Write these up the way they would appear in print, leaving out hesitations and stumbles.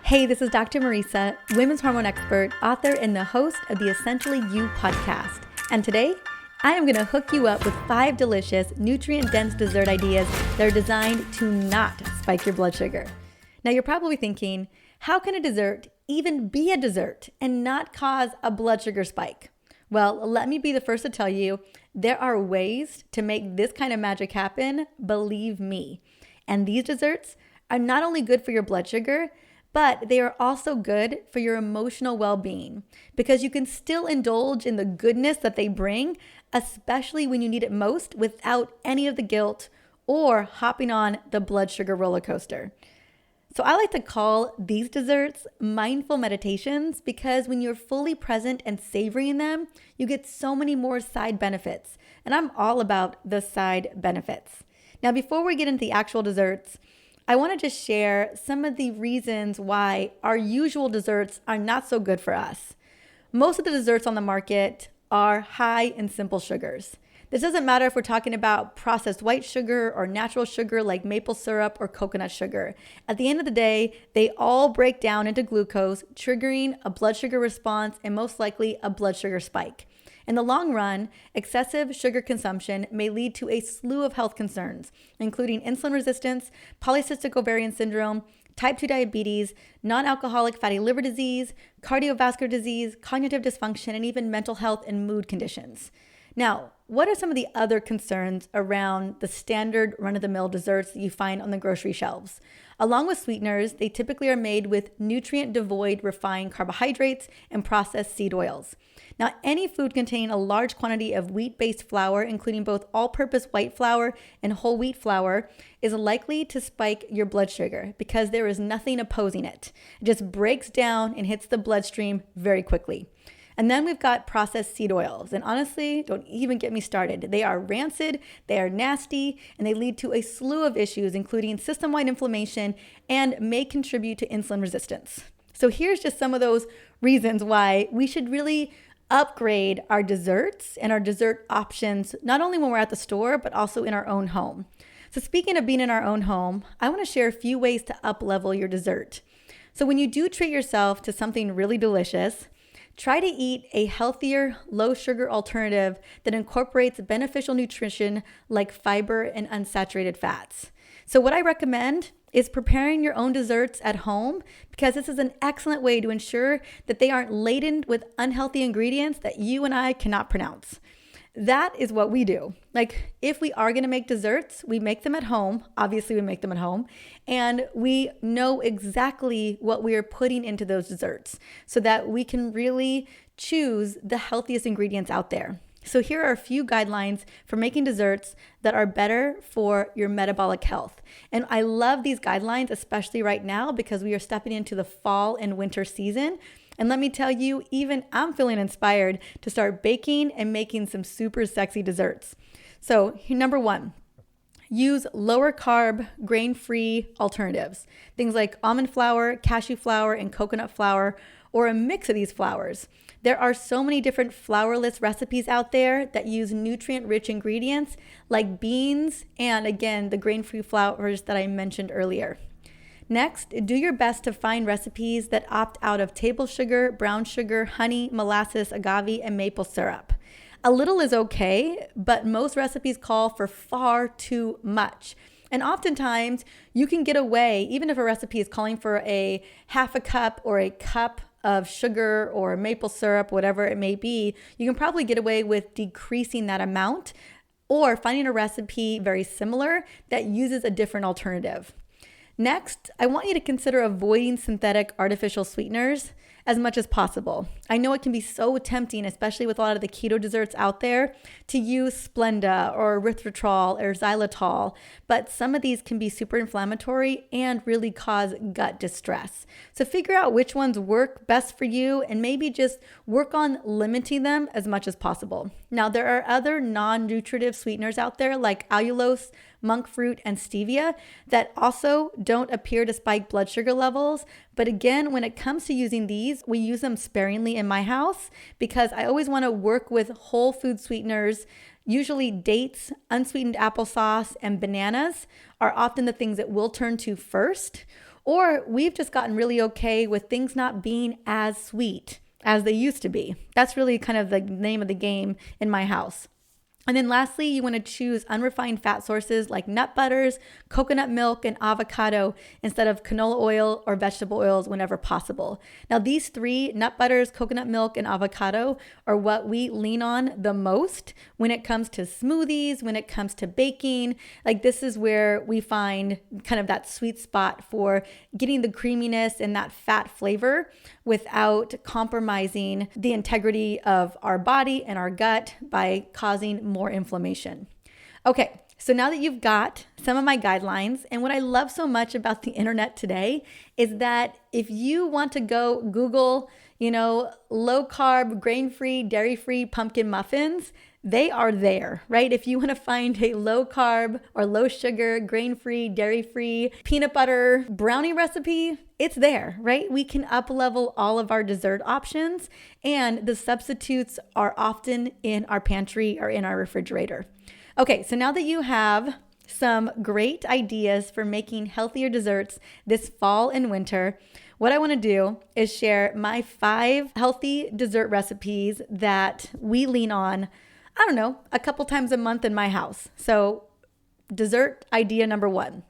Hey, this is Dr. Marisa, women's hormone expert, author, and the host of the Essentially You podcast. And today, I am going to hook you up with 5 delicious, nutrient-dense dessert ideas that are designed to not spike your blood sugar. Now, you're probably thinking, how can a dessert even be a dessert and not cause a blood sugar spike? Well, let me be the first to tell you, there are ways to make this kind of magic happen, believe me. And these desserts are not only good for your blood sugar, but they are also good for your emotional well-being because you can still indulge in the goodness that they bring, especially when you need it most without any of the guilt or hopping on the blood sugar roller coaster. So I like to call these desserts mindful meditations because when you're fully present and savoring them, you get so many more side benefits. And I'm all about the side benefits. Now, before we get into the actual desserts, I want to just share some of the reasons why our usual desserts are not so good for us. Most of the desserts on the market are high in simple sugars. This doesn't matter if we're talking about processed white sugar or natural sugar like maple syrup or coconut sugar. At the end of the day, they all break down into glucose, triggering a blood sugar response and most likely a blood sugar spike. In the long run, excessive sugar consumption may lead to a slew of health concerns, including insulin resistance, polycystic ovarian syndrome, type 2 diabetes, non-alcoholic fatty liver disease, cardiovascular disease, cognitive dysfunction, and even mental health and mood conditions. Now, what are some of the other concerns around the standard run-of-the-mill desserts that you find on the grocery shelves? Along with sweeteners, they typically are made with nutrient-devoid refined carbohydrates and processed seed oils. Now, any food containing a large quantity of wheat-based flour, including both all-purpose white flour and whole wheat flour, is likely to spike your blood sugar because there is nothing opposing it. It just breaks down and hits the bloodstream very quickly. And then we've got processed seed oils. And honestly, don't even get me started. They are rancid, they are nasty, and they lead to a slew of issues, including system-wide inflammation and may contribute to insulin resistance. So here's just some of those reasons why we should really upgrade our desserts and our dessert options, not only when we're at the store, but also in our own home. So speaking of being in our own home, I want to share a few ways to up-level your dessert. So when you do treat yourself to something really delicious, try to eat a healthier, low-sugar alternative that incorporates beneficial nutrition like fiber and unsaturated fats. So what I recommend is preparing your own desserts at home because this is an excellent way to ensure that they aren't laden with unhealthy ingredients that you and I cannot pronounce. That is what we do. Like if we are going to make desserts, we make them at home. Obviously, we make them at home. And we know exactly what we are putting into those desserts so that we can really choose the healthiest ingredients out there. So here are a few guidelines for making desserts that are better for your metabolic health. And I love these guidelines, especially right now because we are stepping into the fall and winter season. And let me tell you, even I'm feeling inspired to start baking and making some super sexy desserts. So number 1, use lower carb, grain-free alternatives. Things like almond flour, cashew flour, and coconut flour, or a mix of these flours. There are so many different flourless recipes out there that use nutrient-rich ingredients like beans and, again, the grain-free flours that I mentioned earlier. Next, do your best to find recipes that opt out of table sugar, brown sugar, honey, molasses, agave, and maple syrup. A little is okay, but most recipes call for far too much. And oftentimes, you can get away, even if a recipe is calling for a half a cup or a cup of sugar or maple syrup, whatever it may be, you can probably get away with decreasing that amount or finding a recipe very similar that uses a different alternative. Next, I want you to consider avoiding synthetic artificial sweeteners as much as possible. I know it can be so tempting, especially with a lot of the keto desserts out there, to use Splenda or erythritol or xylitol, but some of these can be super inflammatory and really cause gut distress. So figure out which ones work best for you and maybe just work on limiting them as much as possible. Now, there are other non-nutritive sweeteners out there like allulose, monk fruit, and stevia that also don't appear to spike blood sugar levels. But again, when it comes to using these, we use them sparingly in my house because I always want to work with whole food sweeteners. Usually dates, unsweetened applesauce, and bananas are often the things that we'll turn to first. Or we've just gotten really okay with things not being as sweet as they used to be. That's really kind of the name of the game in my house. And then lastly, you want to choose unrefined fat sources like nut butters, coconut milk, and avocado instead of canola oil or vegetable oils whenever possible. Now, these three, nut butters, coconut milk, and avocado, are what we lean on the most when it comes to smoothies, when it comes to baking. Like, this is where we find kind of that sweet spot for getting the creaminess and that fat flavor without compromising the integrity of our body and our gut by causing more inflammation. Okay, so now that you've got some of my guidelines, and what I love so much about the internet today is that if you want to go Google, low carb, grain-free, dairy-free pumpkin muffins, they are there, right? If you want to find a low carb or low sugar, grain-free, dairy-free, peanut butter brownie recipe, it's there, right? We can up level all of our dessert options, and the substitutes are often in our pantry or in our refrigerator. Okay, so now that you have some great ideas for making healthier desserts this fall and winter, what I want to do is share my 5 healthy dessert recipes that we lean on, a couple times a month in my house. So dessert idea number 1.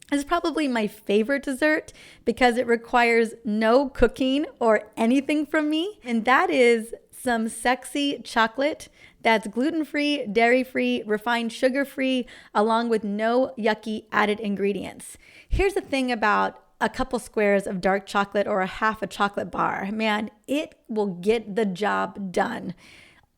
This is probably my favorite dessert because it requires no cooking or anything from me. And that is some sexy chocolate that's gluten-free, dairy-free, refined sugar-free, along with no yucky added ingredients. Here's the thing about a couple squares of dark chocolate or a half a chocolate bar. Man, it will get the job done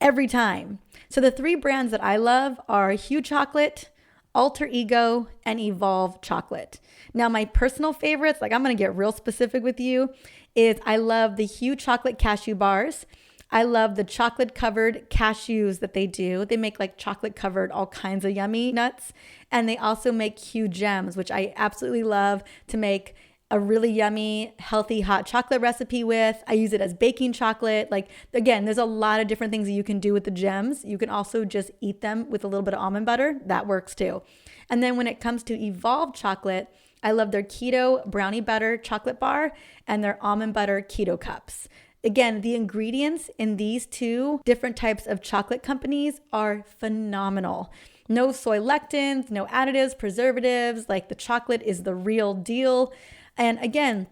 every time. So the 3 brands that I love are Hue Chocolate, Alter Ego, and Evolve Chocolate. Now, my personal favorites, I'm going to get real specific with you, is I love the Hue Chocolate cashew bars. I love the chocolate covered cashews that they do. They make chocolate covered all kinds of yummy nuts. And they also make Hue gems, which I absolutely love to make a really yummy, healthy hot chocolate recipe with. I use it as baking chocolate. Again, there's a lot of different things that you can do with the gems. You can also just eat them with a little bit of almond butter. That works too. And then when it comes to Evolve Chocolate, I love their keto brownie butter chocolate bar and their almond butter keto cups. Again, the ingredients in these 2 different types of chocolate companies are phenomenal. No soy lectins, no additives, preservatives. The chocolate is the real deal. And again,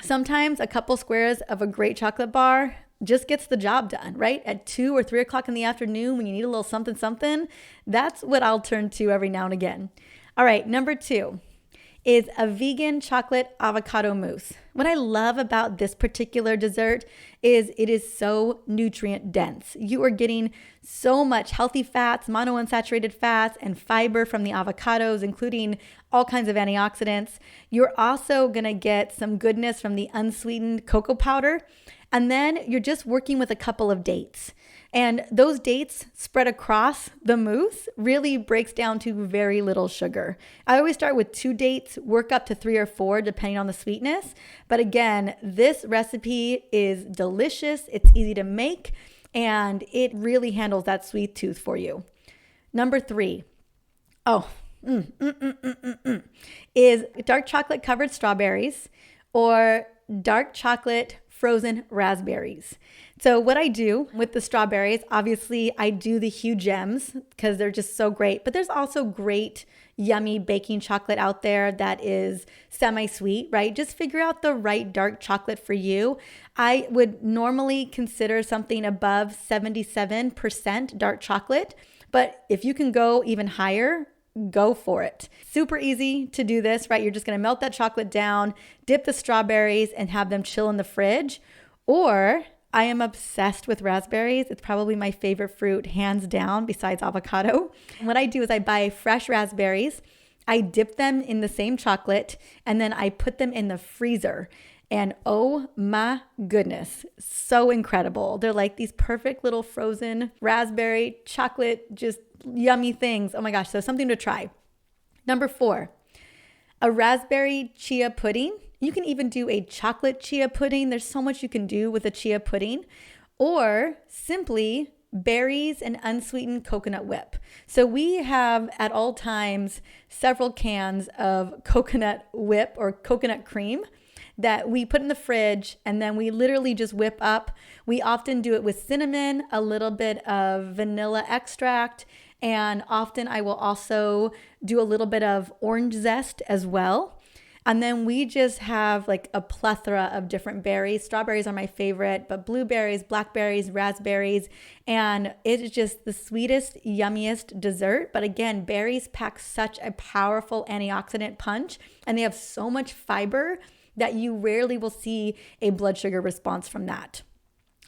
sometimes a couple squares of a great chocolate bar just gets the job done, right? At 2 or 3 o'clock in the afternoon when you need a little something, that's what I'll turn to every now and again. All right, number 2 is a vegan chocolate avocado mousse. What I love about this particular dessert is it is so nutrient dense. You are getting so much healthy fats, monounsaturated fats, and fiber from the avocados, including all kinds of antioxidants. You're also going to get some goodness from the unsweetened cocoa powder. And then you're just working with a couple of dates. And those dates spread across the mousse really breaks down to very little sugar. I always start with 2 dates, work up to 3 or 4 depending on the sweetness. But again, this recipe is delicious, it's easy to make, and it really handles that sweet tooth for you. Number 3, is dark chocolate covered strawberries or dark chocolate frozen raspberries. So what I do with the strawberries, obviously I do the Hue gems because they're just so great, but there's also great yummy baking chocolate out there that is semi-sweet, right? Just figure out the right dark chocolate for you. I would normally consider something above 77% dark chocolate, but if you can go even higher, go for it. Super easy to do this, right? You're just going to melt that chocolate down, dip the strawberries, and have them chill in the fridge. Or I am obsessed with raspberries. It's probably my favorite fruit, hands down, besides avocado. What I do is I buy fresh raspberries, I dip them in the same chocolate, and then I put them in the freezer. And oh my goodness, so incredible. They're like these perfect little frozen raspberry chocolate, just yummy things. Oh my gosh, so something to try. Number 4, a raspberry chia pudding. You can even do a chocolate chia pudding. There's so much you can do with a chia pudding. Or simply berries and unsweetened coconut whip. So we have at all times several cans of coconut whip or coconut cream that we put in the fridge, and then we literally just whip up. We often do it with cinnamon, a little bit of vanilla extract, and often I will also do a little bit of orange zest as well. And then we just have like a plethora of different berries. Strawberries are my favorite, but blueberries, blackberries, raspberries, and it is just the sweetest, yummiest dessert. But again, berries pack such a powerful antioxidant punch, and they have so much fiber that you rarely will see a blood sugar response from that.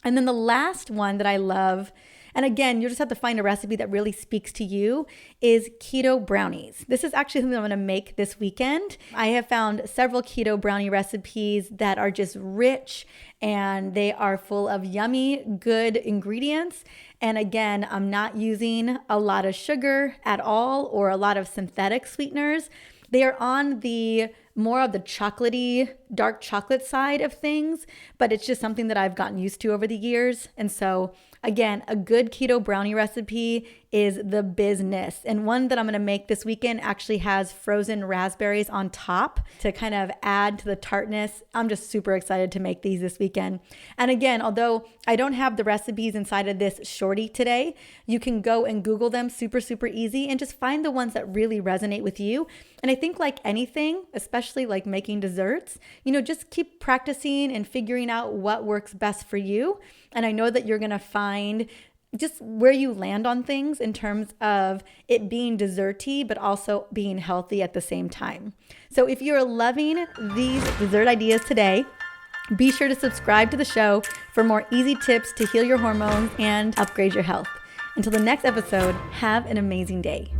And then the last one that I love, and again, you just have to find a recipe that really speaks to you, is keto brownies. This is actually something I'm gonna make this weekend. I have found several keto brownie recipes that are just rich and they are full of yummy, good ingredients. And again, I'm not using a lot of sugar at all or a lot of synthetic sweeteners. They are on the more of the chocolatey, dark chocolate side of things, but it's just something that I've gotten used to over the years. And so again, a good keto brownie recipe is the business. And one that I'm going to make this weekend actually has frozen raspberries on top to kind of add to the tartness. I'm just super excited to make these this weekend. And again, although I don't have the recipes inside of this shortie today, you can go and Google them super easy and just find the ones that really resonate with you. And I think like anything, especially like making desserts, just keep practicing and figuring out what works best for you. And I know that you're going to find just where you land on things in terms of it being desserty, but also being healthy at the same time. So if you're loving these dessert ideas today, be sure to subscribe to the show for more easy tips to heal your hormones and upgrade your health. Until the next episode, have an amazing day.